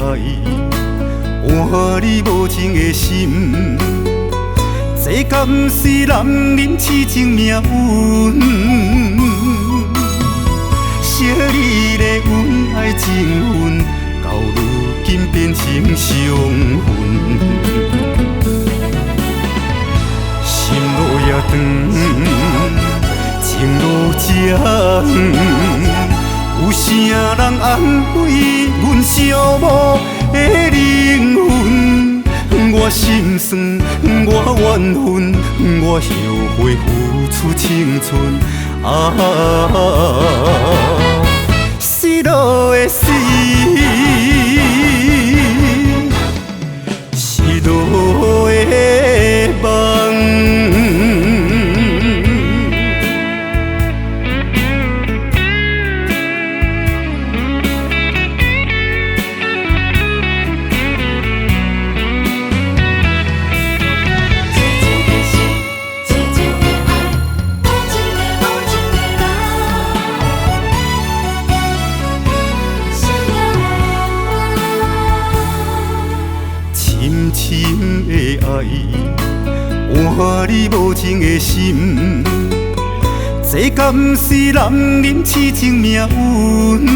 爱，换你无情的心。这敢不是男人痴情命运？惜你的恩爱情分，到如今变成伤痕。心路也长，情路也远，有啥人安慰阮寂寞的灵魂？我心酸，我怨恨，我后悔付出青春。失落的死，失落的梦。深深的爱，换你无情的心。这敢不是男人痴情命运？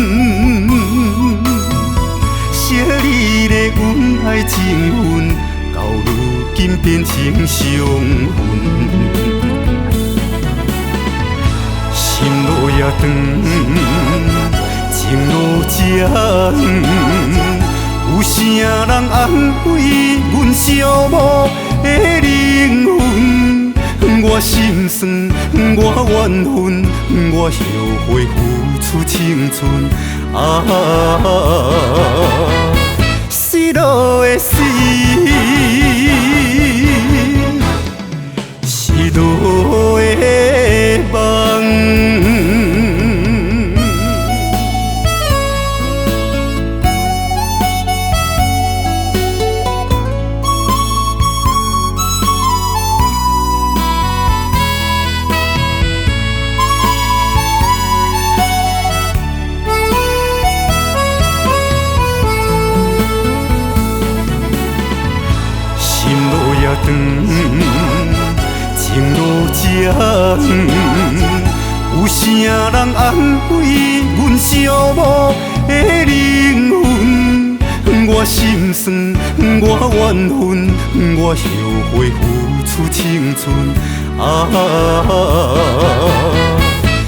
惜你的恩爱情分，到如今变成伤痕。心路也长，情路也远。有啥人安慰阮寂寞的灵魂？我心酸，我怨恨，我后悔付出青春。失落的死，失落的梦。心路也长，情路也远，有啥人安慰阮寂寞的灵魂？我心酸，我怨恨，我后悔付出青春。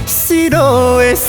失落的死。